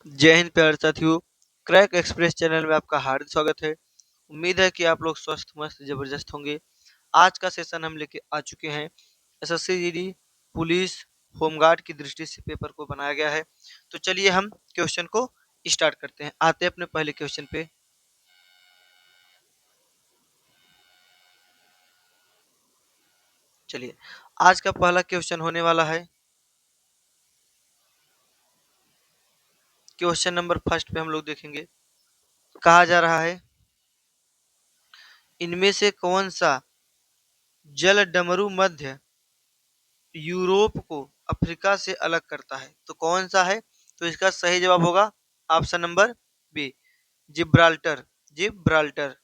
जय हिंद प्यारे साथियों। क्रैक एक्सप्रेस चैनल में आपका हार्दिक स्वागत है। उम्मीद है कि आप लोग स्वस्थ मस्त जबरदस्त होंगे। आज का सेशन हम लेके आ चुके हैं एसएससी जीडी पुलिस होमगार्ड की दृष्टि से पेपर को बनाया गया है। तो चलिए हम क्वेश्चन को स्टार्ट करते हैं। आते हैं अपने पहले क्वेश्चन पे। चलिए, आज का पहला क्वेश्चन होने वाला है क्वेश्चन नंबर फर्स्ट पे हम लोग देखेंगे। कहा जा रहा है, इनमें से कौन सा जल डमरू मध्य यूरोप को अफ्रीका से अलग करता है? तो कौन सा है? तो इसका सही जवाब होगा option number B, Gibraltar. Gibraltar.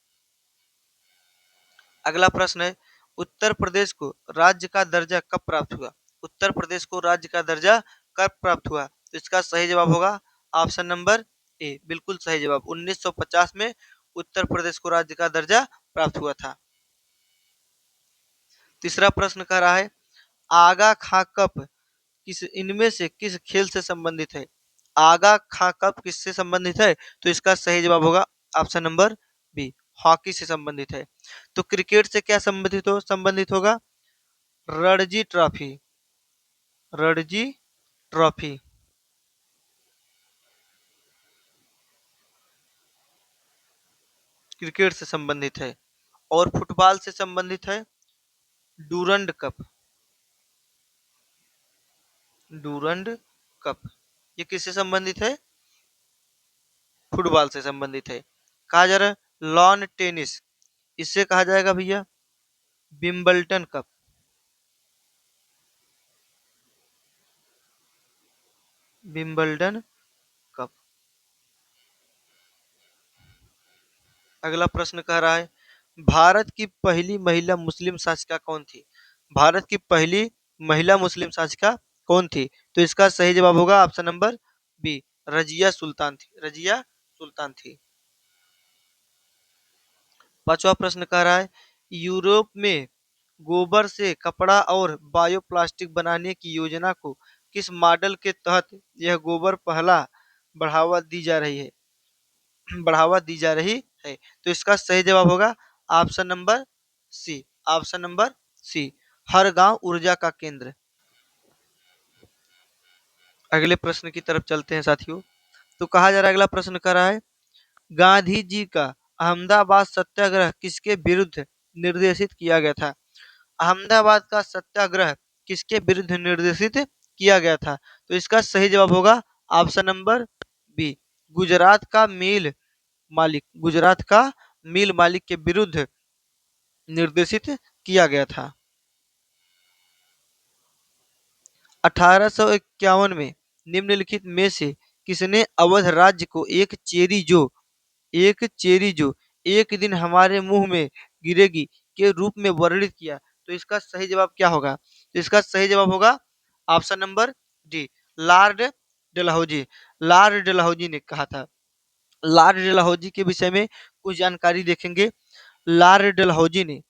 अगला प्रश्न है, उत्तर प्रदेश को राज्य का दर्जा कब प्राप्त हुआ? उत्तर प्रदेश को राज्य का दर्जा कब प्राप्त हुआ? तो इसका सही जवाब होगा ऑप्शन नंबर ए, बिल्कुल सही जवाब। 1950 में उत्तर प्रदेश को राज्य का दर्जा प्राप्त हुआ था। तीसरा प्रश्न कह रहा है, आगा खां कप किस इनमें से किस खेल से संबंधित है? आगा खां कप किससे संबंधित है? तो इसका सही जवाब होगा ऑप्शन नंबर बी, हॉकी से संबंधित है। तो क्रिकेट से क्या संबंधित होगा? Ranji trophy. Ranji trophy cricket से संबंधित है। और फुटबॉल से संबंधित है डूरंड कप। डूरंड कप ये किससे संबंधित है? फुटबॉल से संबंधित है। कहा जा रहा है लॉन टेनिस, इससे कहा जाएगा भैया विंबलटन कप। Wimbledon cup. अगला प्रश्न कह रहा है, भारत की पहली महिला मुस्लिम शासिका कौन थी? भारत की पहली महिला मुस्लिम शासिका कौन थी? तो इसका सही जवाब होगा option number B, Razia Sultan थी। रजिया सुल्तान थी। पांचवा प्रश्न कह रहा है, यूरोप में गोबर से कपड़ा और बायोप्लास्टिक बनाने की योजना को किस मॉडल के तहत यह गोबर पहला बढ़ावा दी जा रही है? बढ़ावा दी जा रही है। तो इसका सही जवाब होगा option number C. Option number C, हर गांव ऊर्जा का केंद्र। अगले प्रश्न की तरफ चलते हैं साथियों। तो कहा जा रहा है, अगला प्रश्न कर रहा है, गांधी जी का अहमदाबाद सत्याग्रह किसके विरुद्ध निर्देशित किया गया था? अहमदाबाद का सत्याग्रह किसके विरुद्ध निर्देशित किया गया था? तो इसका सही जवाब होगा ऑप्शन नंबर बी, गुजरात का मिल मालिक। गुजरात का मिल मालिक के विरुद्ध निर्देशित किया गया था। 1851 में निम्नलिखित में से किसने अवध राज्य को एक चेरी जो एक दिन हमारे मुंह में गिरेगी के रूप में वर्णित किया? तो इसका सही जवाब क्या होगा? तो इसका सही जवाब होगा option number D, Lord Dalhousie. Lord Dalhousie ने कहा था। लॉर्ड डलहौजी के विषय में कुछ जानकारी देखेंगे। लॉर्ड डलहौजी ने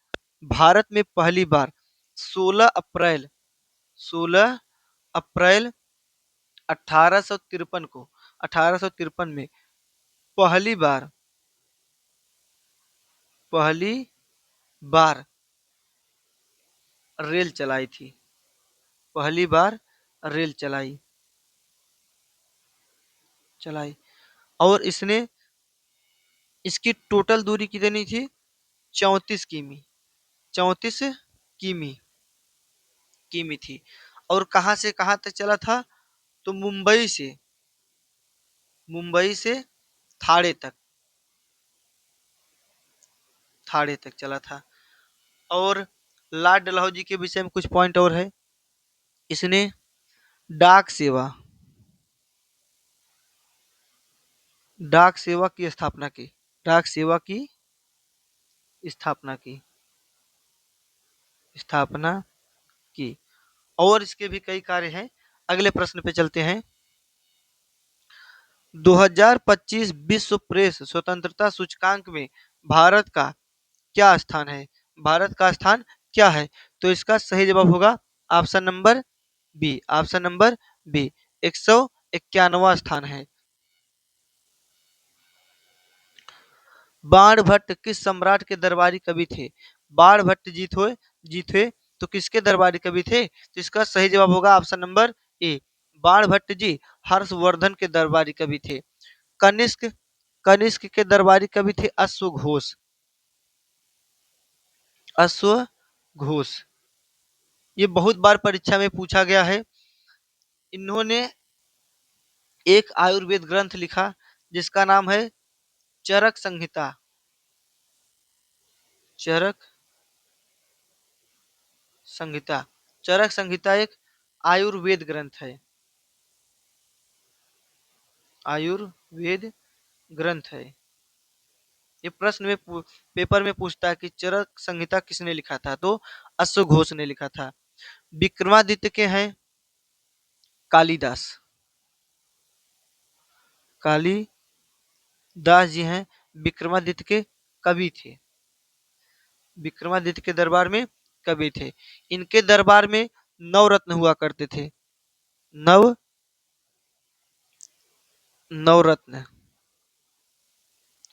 भारत में पहली बार 16 अप्रैल 16 अप्रैल 1853 को 1853 में पहली बार पहली बार रेल चलाई थी। पहली बार रेल चलाई। और इसने इसकी टोटल दूरी कितनी थी? 34 किमी। 34 किमी थी। और कहां से कहां तक चला था? तो मुंबई से थाड़े तक चला था। और लॉर्ड डलहौजी के विषय में कुछ पॉइंट और है। इसने डाक सेवा डाक सेवा की स्थापना की। डाक सेवा की स्थापना की स्थापना की। और इसके भी कई कार्य हैं। अगले प्रश्न पे चलते हैं। 2025 विश्व प्रेस स्वतंत्रता सूचकांक में भारत का क्या स्थान है? भारत का स्थान क्या है? तो इसका सही जवाब होगा option number B. Option number B, 191वां स्थान है। बाण भट्ट किस सम्राट के दरबारी कवि थे? बाण भट्ट जी थे तो किसके दरबारी कवि थे? तो इसका सही जवाब होगा ऑप्शन नंबर ए, बाण भट्ट जी हर्षवर्धन के दरबारी कवि थे। कनिष्क कनिष्क के दरबारी कवि थे अश्वघोष। अश्वघोष ये बहुत बार परीक्षा में पूछा गया है। इन्होंने एक आयुर्वेद ग्रंथ लिखा जिसका नाम है चरक संहिता। चरक संहिता चरक संहिता एक आयुर्वेद ग्रंथ है। आयुर्वेद ग्रंथ है। ये प्रश्न में पेपर में पूछता है कि चरक संहिता किसने लिखा था? तो अश्वघोष ने लिखा था। विक्रमादित्य के हैं कालिदास। कालिदास जी हैं विक्रमादित्य के कवि थे। विक्रमादित्य के दरबार में कवि थे। इनके दरबार में नवरत्न हुआ करते थे। नव नवरत्न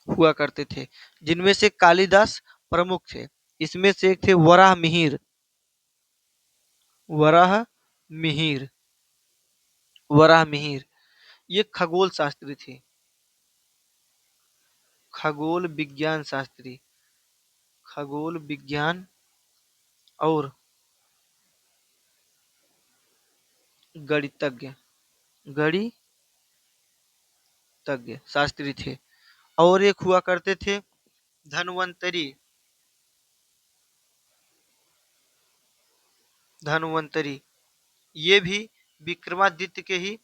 हुआ करते थे जिनमें से कालिदास प्रमुख थे। इसमें से एक थे वराह मिहिर। वराह मिहिर वराह मिहिर ये खगोल शास्त्री थे। खगोल विज्ञान शास्त्री। खगोल विज्ञान और गणितज्ञ गणितज्ञ शास्त्री थे। और एक हुआ करते थे धन्वंतरी। धन्वंतरी ये भी विक्रमादित्य के ही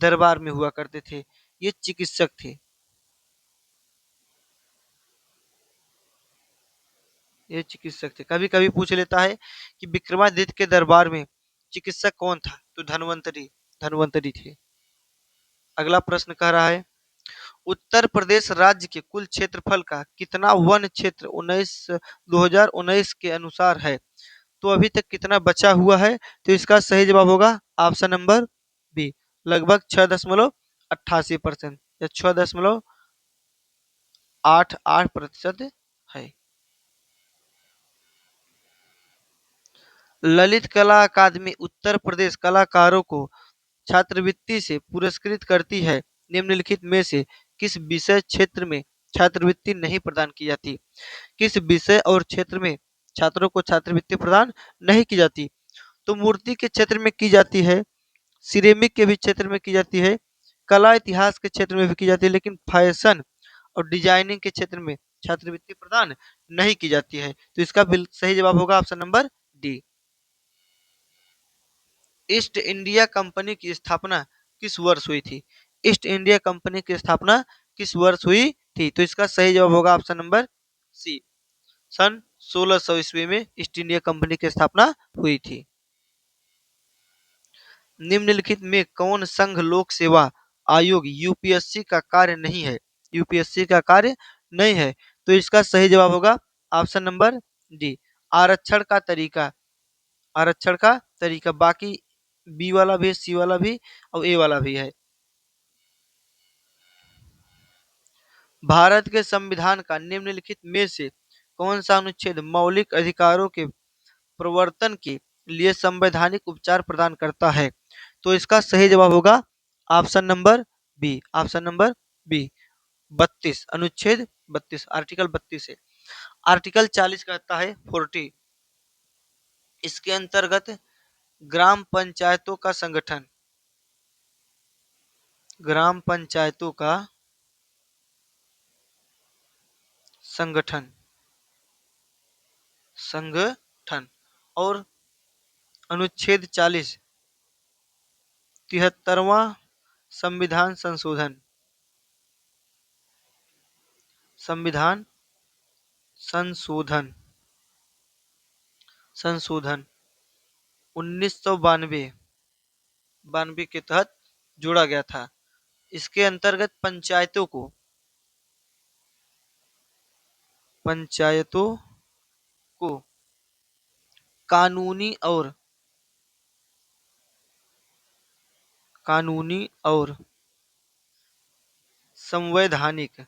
दरबार में हुआ करते थे। ये चिकित्सक थे। ये चिकित्सक थे। कभी कभी पूछ लेता है कि विक्रमादित्य के दरबार में चिकित्सक कौन था? तो धन्वंतरी धन्वंतरी थे। अगला प्रश्न कह रहा है उत्तर प्रदेश राज्य के कुल क्षेत्रफल का कितना वन क्षेत्र 2019 के अनुसार है? तो अभी तक कितना बचा हुआ है? तो इसका सही जवाब होगा ऑप्शन नंबर बी, लगभग 6.88% या 6.88% है। ललित कला अकादमी उत्तर प्रदेश कलाकारों को छात्रवृत्ति से पुरस्कृत करती है। निम्नलिखित में से किस विषय क्षेत्र में छात्रवृत्ति नहीं प्रदान की जाती? किस विषय और क्षेत्र में छात्रों को छात्रवृत्ति प्रदान नहीं की जाती? तो मूर्ति के क्षेत्र में की जाती है, सिरेमिक के भी क्षेत्र में की जाती है, कला इतिहास के क्षेत्र में भी की जाती है, लेकिन फैशन और डिजाइनिंग के क्षेत्र में छात्रवृत्ति प्रदान नहीं की जाती है। तो इसका सही जवाब होगा option number D. East India company की स्थापना किस वर्ष हुई थी? ईस्ट इंडिया कंपनी की स्थापना किस वर्ष हुई थी? तो इसका सही जवाब होगा ऑप्शन नंबर सी, सन 1600 ईस्वी में ईस्ट इंडिया कंपनी की स्थापना हुई थी। निम्नलिखित में कौन संघ लोक सेवा आयोग यूपीएससी का कार्य नहीं है? यूपीएससी का कार्य नहीं है तो इसका सही जवाब होगा ऑप्शन नंबर डी, आरक्षण का तरीका। आरक्षण का तरीका बाकी बी वाला भी, सी वाला भी और ए वाला भी है। भारत के संविधान का निम्नलिखित में से कौन सा अनुच्छेद मौलिक अधिकारों के प्रवर्तन के लिए संवैधानिक उपचार प्रदान करता है? तो इसका सही जवाब होगा option number B, option number B, 32, अनुच्छेद 32, आर्टिकल 32 है। आर्टिकल 40 कहता है 40, इसके अंतर्गत ग्राम पंचायतों का संगठन, ग्राम पंचायतों का संगठन संगठन और अनुच्छेद 40 73वां संविधान संशोधन, संविधान संशोधन संशोधन 1992 92 के तहत जोड़ा गया था। इसके अंतर्गत पंचायतों को कानूनी और कानूनी और संवैधानिक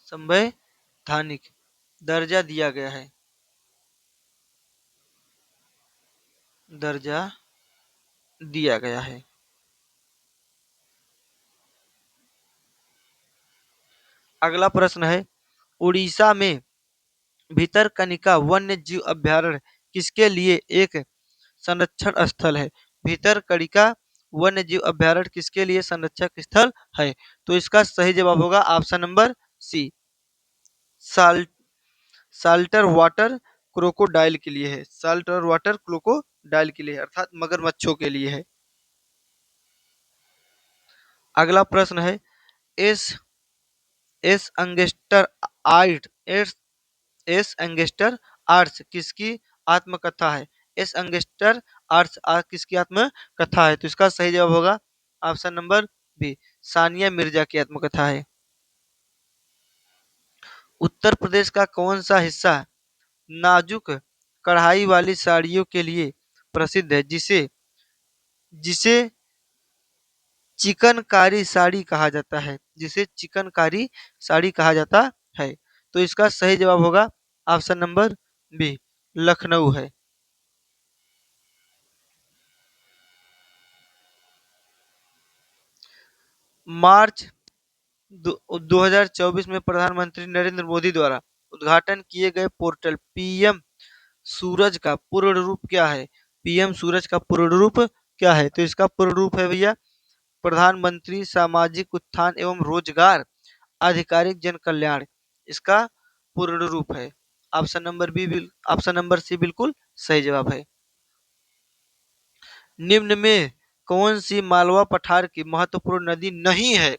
संवैधानिक दर्जा दिया गया है। दर्जा दिया गया है। अगला प्रश्न है, उड़ीसा में भितरकनिका वन्य जीव अभयारण्य किसके लिए एक संरक्षण स्थल है? भितरकनिका वन्य जीव अभयारण्य किसके लिए संरक्षक स्थल है? तो इसका सही जवाब होगा option number C, salt salter water crocodile के लिए है। साल्टर वाटर क्रोकोडाइल के लिए है, अर्थात मगरमच्छों के लिए है। अगला प्रश्न है, एस एस अंगेस्टर आर्ट एस एंगेस्टर आर्ट्स किसकी आत्मकथा है? एस एंगेस्टर आर्ट्स किसकी आत्मकथा है? तो इसका सही जवाब होगा option number B, Sania Mirza की आत्मकथा है। उत्तर प्रदेश का कौन सा हिस्सा नाजुक कढ़ाई वाली साड़ियों के लिए प्रसिद्ध है, जिसे जिसे चिकनकारी साड़ी कहा जाता है? जिसे चिकनकारी साड़ी कहा जाता है। तो इसका सही जवाब होगा ऑप्शन नंबर बी, लखनऊ है। मार्च 2024 में प्रधानमंत्री नरेंद्र मोदी द्वारा उद्घाटन किए गए पोर्टल पीएम सूरज का पूर्ण रूप क्या है? पीएम सूरज का पूर्ण रूप क्या है? तो इसका पूर्ण रूप है भैया, प्रधानमंत्री सामाजिक उत्थान एवं रोजगार आधिकारिक जन कल्याण, इसका पूर्ण रूप है। ऑप्शन नंबर सी बिल्कुल सही जवाब है। निम्न में कौन सी मालवा पठार की महत्वपूर्ण नदी नहीं है?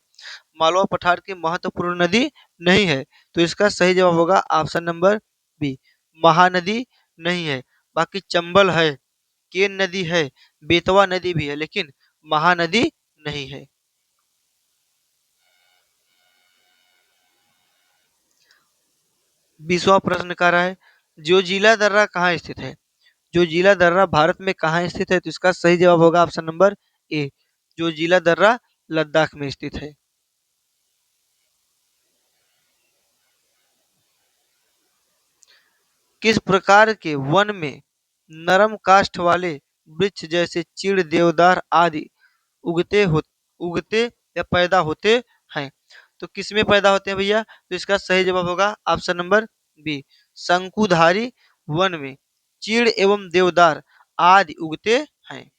मालवा पठार की महत्वपूर्ण नदी नहीं है, तो इसका सही जवाब होगा ऑप्शन नंबर बी, महानदी नहीं है। बाकी चंबल है, केन नदी है, बेतवा नदी भी है, लेकिन महानदी नहीं है। 20वां प्रश्न कह रहा है, जोजिला दर्रा कहाँ स्थित है? जोजिला दर्रा भारत में कहाँ स्थित है? तो इसका सही जवाब होगा ऑप्शन नंबर ए, जोजिला दर्रा लद्दाख में स्थित है। किस प्रकार के वन में नरम काष्ठ वाले वृक्ष जैसे चीड़, देवदार आदि उगते या पैदा होते हैं? तो किसमें पैदा होते हैं भैया? तो इसका सही जवाब होगा ऑप्शन नंबर बी, शंकुधारी वन में चीड़ एवं देवदार आदि उगते हैं।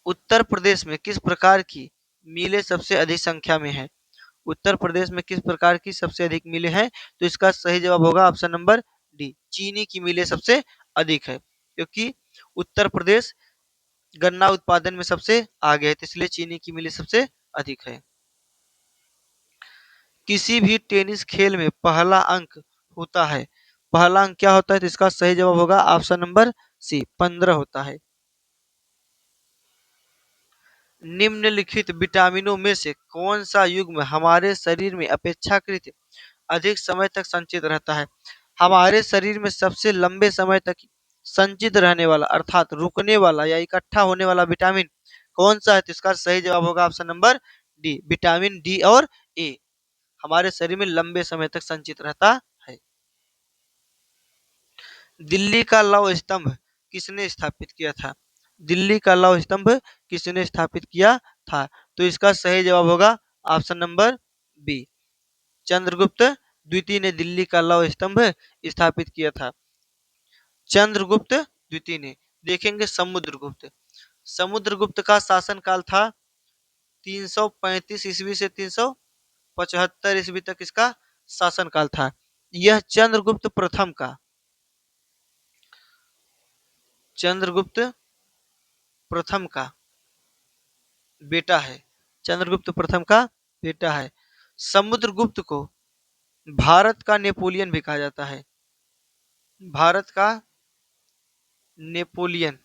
उत्तर प्रदेश में किस प्रकार की मिलें सबसे अधिक संख्या में है? उत्तर प्रदेश में किस प्रकार की सबसे अधिक मिलें हैं? तो इसका सही जवाब होगा ऑप्शन नंबर डी, चीनी की मिलें सबसे अधिक है, क्योंकि उत्तर प्रदेश गन्ना उत्पादन में सबसे आगे है, तो इसलिए चीनी की मिलें सबसे अधिक है। किसी भी टेनिस खेल में पहला अंक होता है, पहला अंक क्या होता है? तो इसका सही जवाब होगा ऑप्शन नंबर सी, 15 होता है। निम्नलिखित विटामिनों में से कौन सा युग्म हमारे शरीर में अपेक्षाकृत अधिक समय तक संचित रहता है? हमारे शरीर में सबसे लंबे समय तक संचित रहने वाला, अर्थात रुकने वाला या इकट्ठा होने वाला विटामिन कौन सा है? तो इसका सही जवाब होगा option number D, vitamin D और ए हमारे शरीर में लंबे समय तक संचित रहता है। दिल्ली का लौह स्तंभ किसने स्थापित किया था? दिल्ली का लौह स्तंभ किसने स्थापित किया था? तो इसका सही जवाब होगा ऑप्शन नंबर बी, चंद्रगुप्त द्वितीय ने दिल्ली का लौह स्तंभ स्थापित किया था। चंद्रगुप्त द्वितीय ने, देखेंगे समुद्रगुप्त, समुद्रगुप्त का शासन काल था 335 ईस्वी से 375 ईस्वी तक इसका शासन काल था। यह चंद्रगुप्त प्रथम का बेटा है। चंद्रगुप्त प्रथम का बेटा है। समुद्रगुप्त को भारत का नेपोलियन भी कहा जाता है। भारत का नेपोलियन,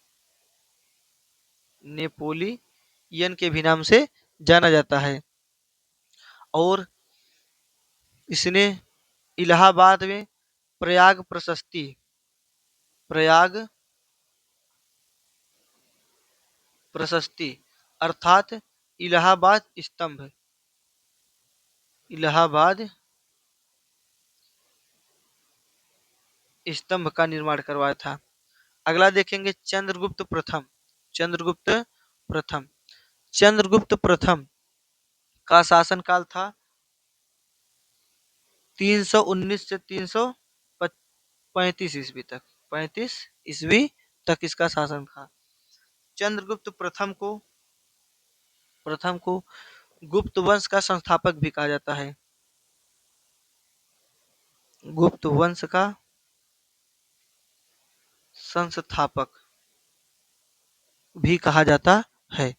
नेपोलियन के भी नाम से जाना जाता है। और इसने इलाहाबाद में प्रयाग प्रशस्ति अर्थात इलाहाबाद स्तंभ इलाहाबाद स्तंभ का निर्माण करवाया था। अगला देखेंगे चंद्रगुप्त प्रथम। चंद्रगुप्त प्रथम चंद्रगुप्त प्रथम का शासनकाल था 319 से 335 ईस्वी तक। 35 ईस्वी तक इसका शासन था। चंद्रगुप्त प्रथम को गुप्त वंश का संस्थापक भी कहा जाता है। गुप्त वंश का संस्थापक भी कहा जाता है।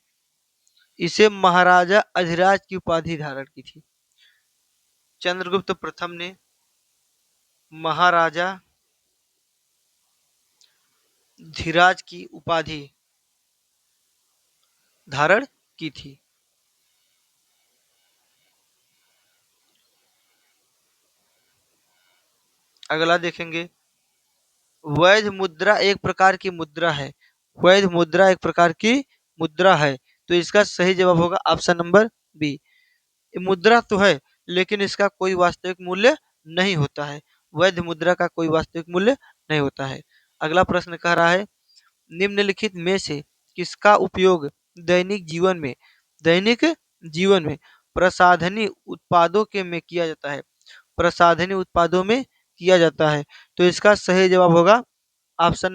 इसे महाराजा अधिराज की उपाधि धारण की थी। चंद्रगुप्त प्रथम ने महाराजा धीराज की उपाधि धारण की थी। अगला देखेंगे वैध मुद्रा एक प्रकार की मुद्रा है। वैध मुद्रा एक प्रकार की मुद्रा है, तो इसका सही जवाब होगा ऑप्शन नंबर बी। मुद्रा तो है लेकिन इसका कोई वास्तविक मूल्य नहीं होता है। वैध मुद्रा का कोई वास्तविक मूल्य नहीं होता है। अगला प्रश्न कह रहा है निम्नलिखित में से किसका उपयोग दैनिक जीवन में प्रसाधनी उत्पादों के में किया जाता है। प्रसाधनी उत्पादों में किया जाता है, तो इसका सही जवाब होगा ऑप्शन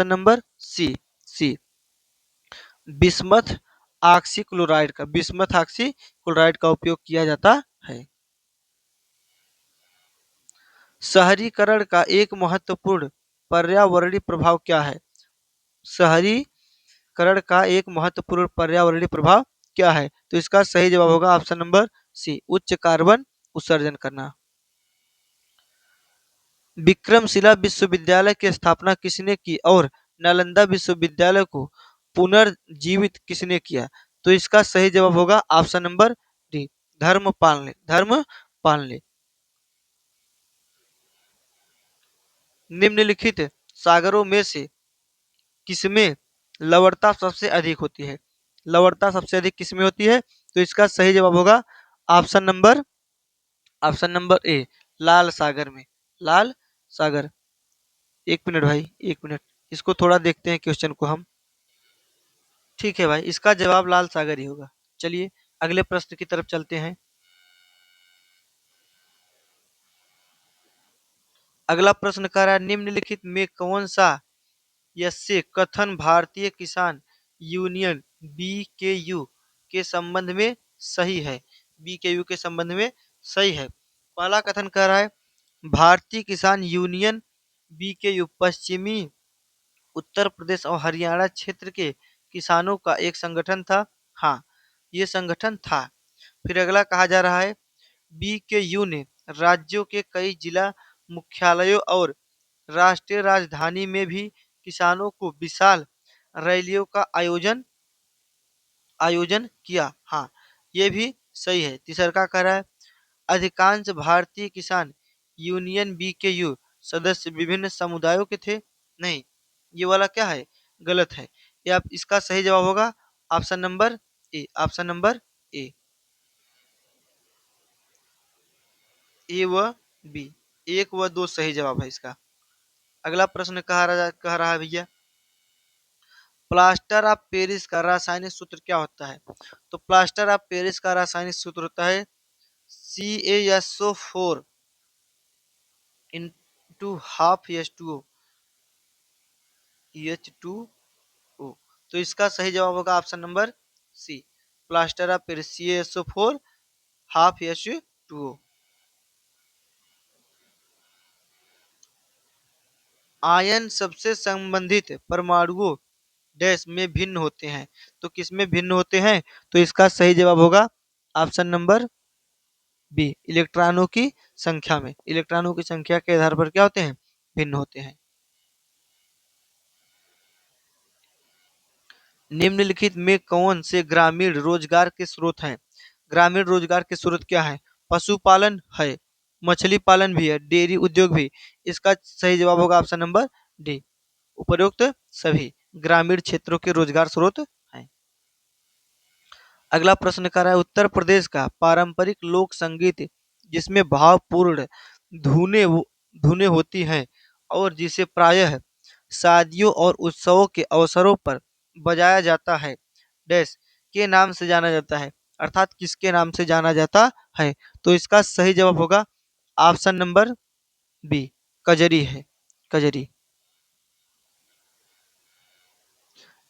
नंबर सी। सी बिस्मथ ऑक्सी क्लोराइड का उपयोग किया जाता है। शहरीकरण का एक महत्वपूर्ण पर्यावरणीय प्रभाव क्या है। शहरीकरण का एक महत्वपूर्ण पर्यावरणीय प्रभाव क्या है, तो इसका सही जवाब होगा ऑप्शन नंबर सी उच्च कार्बन उत्सर्जन करना। विक्रमशिला विश्वविद्यालय की स्थापना किसने की और नालंदा विश्वविद्यालय को पुनर्जीवित किसने किया, तो इसका सही जवाब होगा ऑप्शन नंबर डी धर्मपाल ने। निम्नलिखित सागरों में से किसमें लवणता सबसे अधिक होती है। लवणता सबसे अधिक किसमें होती है, तो इसका सही जवाब होगा ऑप्शन नंबर ए लाल सागर में। लाल सागर। एक मिनट भाई, एक मिनट, इसको थोड़ा देखते हैं क्वेश्चन को हम। ठीक है भाई, इसका जवाब लाल सागर ही होगा। चलिए अगले प्रश्न की तरफ चलते हैं। अगला प्रश्न कह रहा है निम्नलिखित में कौन सा यस्य कथन भारतीय किसान यूनियन बीकेयू के संबंध में सही है। बीकेयू के संबंध में सही है। पहला कथन कह रहा है भारतीय किसान यूनियन बीकेयू पश्चिमी उत्तर प्रदेश और हरियाणा क्षेत्र के किसानों का एक संगठन था। हाँ, ये संगठन था। फिर अगला कहा जा रहा है बीकेयू ने राज्यों के कई जिला मुख्यालयों और राष्ट्रीय राजधानी में भी किसानों को विशाल रैलियों का आयोजन किया। हाँ, ये भी सही है। तीसरा का कह रहा है अधिकांश भारतीय किसान यूनियन बीकेयू सदस्य विभिन्न समुदायों के थे। नहीं, ये वाला क्या है, गलत है। ये आप इसका सही जवाब होगा option number A. Option number A A व बी, एक व दो सही जवाब है इसका। अगला प्रश्न कह रहा है भैया प्लास्टर ऑफ पेरिस का रासायनिक सूत्र क्या होता है। तो प्लास्टर ऑफ पेरिस का रासायनिक सूत्र होता है CaSO4 इंटू हाफ H2O। तो इसका सही जवाब होगा option number C plaster of Paris CaSO4 half H2O। Ion सबसे संबंधित परमाणुओं डैश में भिन्न होते हैं, तो किसमें भिन्न होते हैं, तो इसका सही जवाब होगा ऑप्शन नंबर बी इलेक्ट्रॉनों की संख्या में। इलेक्ट्रॉनों की संख्या के आधार पर क्या होते हैं, भिन्न होते हैं। निम्नलिखित में कौन से ग्रामीण रोजगार के स्रोत हैं। ग्रामीण रोजगार के स्रोत क्या है, पशुपालन है, मछली पालन भी है, डेयरी उद्योग भी। इसका सही जवाब होगा ऑप्शन नंबर डी उपरोक्त सभी ग्रामीण क्षेत्रों के रोजगार स्रोत हैं। अगला प्रश्न कर रहा है, उत्तर प्रदेश का पारंपरिक लोक संगीत जिसमें भावपूर्ण धुनें धुनें होती हैं और जिसे प्रायः शादियों और उत्सवों के अवसरों पर बजाया जाता है, डैश के नाम से जाना जाता है, अर्थात किसके नाम से जाना जाता है। तो इसका सही जवाब होगा ऑप्शन नंबर बी, कजरी है, कजरी।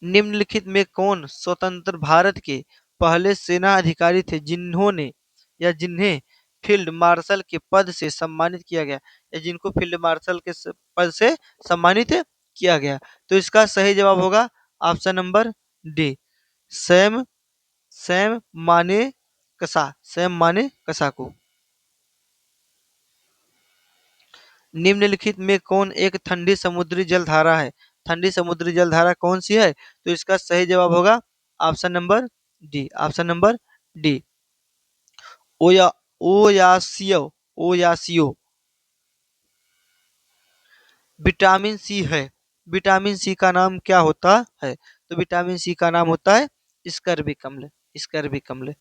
निम्नलिखित में कौन स्वतंत्र भारत के पहले सेना अधिकारी थे जिन्होंने या जिन्हें फील्ड मार्शल के पद से सम्मानित किया गया, या जिनको फील्ड मार्शल के पद से सम्मानित किया गया। तो इसका सही जवाब होगा option number D, Sam Sam माने कसा, सैम माने कसा को। निम्नलिखित में कौन एक ठंडी समुद्री जलधारा है, ठंडी समुद्री जलधारा कौन सी है। तो इसका सही जवाब होगा option number D, option number D, ओया ओयासियो, ओयासियो। विटामिन सी है, विटामिन सी का नाम क्या होता है। तो विटामिन सी का नाम होता है स्कर्बिक अम्ल, स्कर्बिक अम्ल।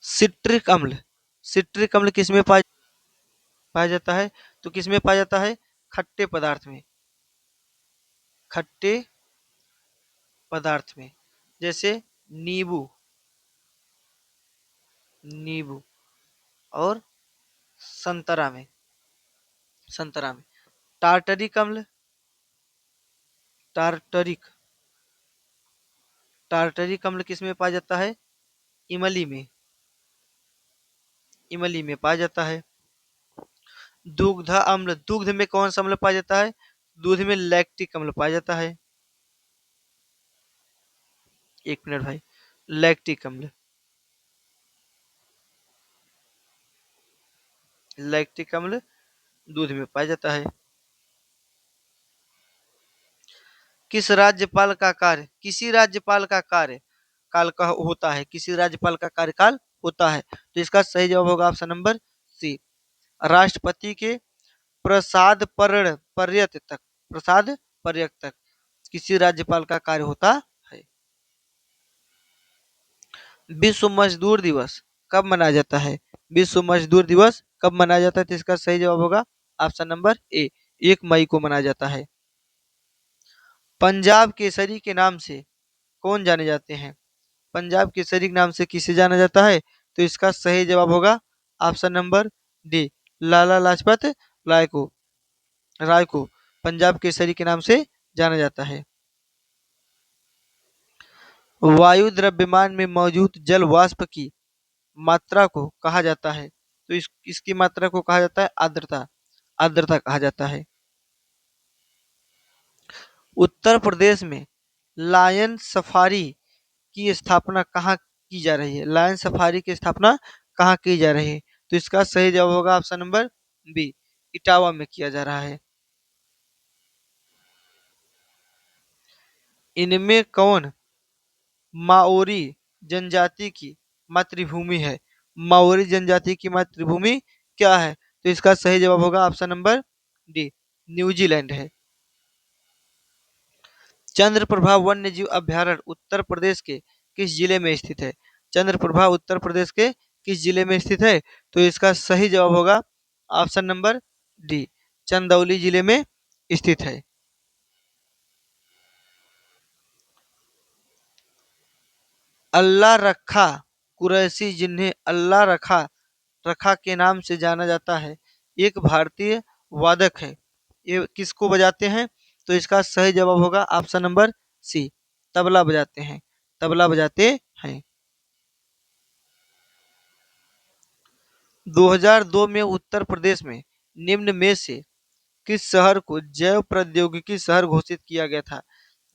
सिट्रिक अम्ल, सिट्रिक अम्ल किसमें पाया जाता है। तो किसमें पाया जाता है, खट्टे पदार्थ में, खट्टे पदार्थ में, जैसे नींबू, नींबू और संतरा में, संतरा में। टार्टरिक अम्ल, टार्टरिक, टार्टरिक अम्ल किसमें पाया जाता है, इमली में, इमली में पाया जाता है। दुग्ध अम्ल, दुग्ध में कौन सा अम्ल पाया जाता है। दूध में लैक्टिक अम्ल पाया जाता है। एक मिनट भाई, लैक्टिक अम्ल, लैक्टिक अम्ल दूध में पाया जाता है। किस राज्यपाल का कार्य, किसी राज्यपाल का कार्य काल का होता है, किसी राज्यपाल का कार्यकाल होता है। तो इसका सही जवाब होगा ऑप्शन नंबर सी, राष्ट्रपति के प्रसाद पर्यत तक, प्रसाद पर्यत तक किसी राज्यपाल का कार्य होता है। विश्व मजदूर दिवस कब मनाया जाता है, विश्व मजदूर दिवस कब मनाया जाता है। तो इसका सही जवाब होगा ऑप्शन नंबर ए, 1 मई को मनाया जाता है। पंजाब केसरी के नाम से कौन जाने जाते हैं, पंजाब केसरी के नाम से किसे जाना जाता है। तो इसका सही जवाब होगा option number D, Lala Lajpat Rai को, राय को पंजाब केसरी के नाम से जाना जाता है। वायु द्रव्यमान में मौजूद जल वाष्प की मात्रा को कहा जाता है। तो इसकी मात्रा को कहा जाता है आर्द्रता, आर्द्रता कहा जाता है। उत्तर प्रदेश में लायन सफारी की स्थापना कहाँ की जा रही है, लायन सफारी की स्थापना कहाँ की जा रही है। तो इसका सही जवाब होगा ऑप्शन नंबर बी, इटावा में किया जा रहा है। इनमें कौन माओरी जनजाति की मातृभूमि है, माओरी जनजाति की मातृभूमि क्या है। तो इसका सही जवाब होगा ऑप्शन नंबर डी, न्यूजीलैंड है। चंद्रप्रभा वन्य जीव अभयारण्य उत्तर प्रदेश के किस जिले में स्थित है, चंद्रप्रभा उत्तर प्रदेश के किस जिले में स्थित है। तो इसका सही जवाब होगा ऑप्शन नंबर डी, चंदौली जिले में स्थित है। अल्लाह रखा कुरैशी, जिन्हें अल्लाह रखा रखा के नाम से जाना जाता है, एक भारतीय वादक है, ये किसको बजाते हैं। तो इसका सही जवाब होगा ऑप्शन नंबर सी, तबला बजाते हैं, तबला बजाते हैं। 2002 में उत्तर प्रदेश में निम्न में से किस शहर को जैव प्रौद्योगिकी शहर घोषित किया गया था,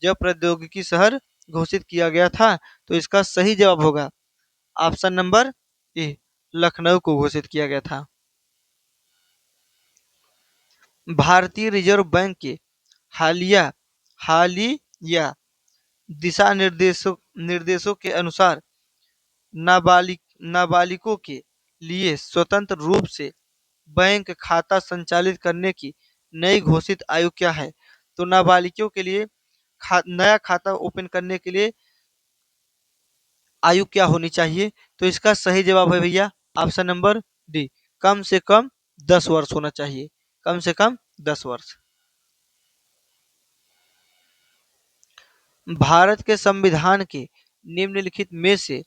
जैव प्रौद्योगिकी शहर घोषित किया गया था। तो इसका सही जवाब होगा ऑप्शन नंबर ए, लखनऊ को घोषित किया गया था। भारतीय रिजर्व बैंक के हालिया हालिया दिशा निर्देशों निर्देशों के अनुसार नाबालिग नाबालिगों के लिए स्वतंत्र रूप से बैंक खाता संचालित करने की नई घोषित आयु क्या है। तो नाबालिगों के लिए नया खाता ओपन करने के लिए आयु क्या होनी चाहिए? तो इसका सही जवाब है भैया ऑप्शन नंबर डी, कम से कम 10 वर्ष होना चाहिए, कम से कम 10 वर्ष। भारत के संविधान के निम्नलिखित में से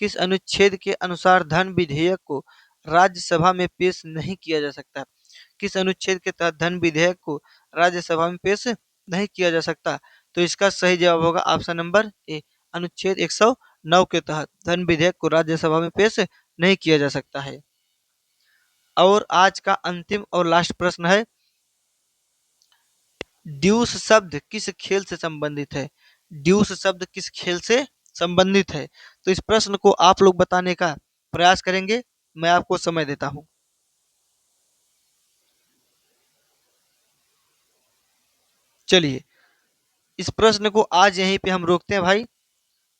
किस अनुच्छेद के अनुसार धन विधेयक को राज्यसभा में पेश नहीं किया जा सकता? किस अनुच्छेद के तहत धन विधेयक को राज्यसभा में पेश नहीं किया जा सकता? तो इसका सही जवाब होगा ऑप्शन नंबर ए, अनुच्छेद 109 के तहत धन विधेयक को राज्यसभा में पेश नहीं किया जा सकता है। और आज का अंतिम और लास्ट प्रश्न है, ड्यूस शब्द किस खेल से संबंधित है? ड्यूस शब्द किस खेल से संबंधित है? तो इस प्रश्न को आप लोग बताने का प्रयास करेंगे, मैं आपको समय देता हूं। चलिए, इस प्रश्न को आज यहीं पे हम रोकते हैं भाई।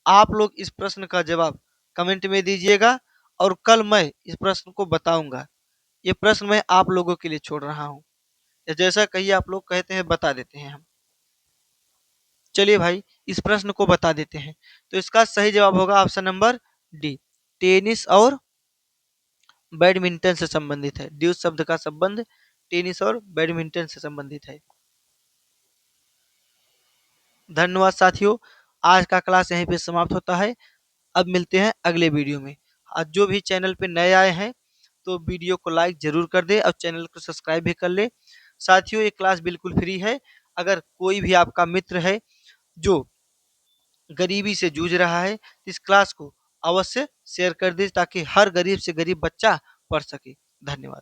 आप लोग इस प्रश्न का जवाब कमेंट में दीजिएगा और कल मैं इस प्रश्न को बताऊंगा। ये प्रश्न मैं आप लोगों के लिए छोड़ रहा हूँ, या जैसा कहिए आप लोग कहते हैं बता देते हैं हम। चलिए भाई, इस प्रश्न को बता देते हैं। तो इसका सही जवाब होगा ऑप्शन नंबर डी, टेनिस और बैडमिंटन से संबंधित है। ड्यूस शब्द का संबंध टेनिस और बैडमिंटन से संबंधित है। धन्यवाद साथियों, आज का क्लास यहीं पे समाप्त होता है। अब मिलते हैं अगले वीडियो में। आज जो भी चैनल पे नए आए हैं तो वीडियो को लाइक जरूर कर दे और चैनल को सब्सक्राइब भी कर ले। साथियों, ये क्लास बिल्कुल फ्री है। अगर कोई भी आपका मित्र है जो गरीबी से जूझ रहा है, तो इस क्लास को अवश्य शेयर कर दे ताकि हर गरीब से गरीब बच्चा पढ़ सके। धन्यवाद।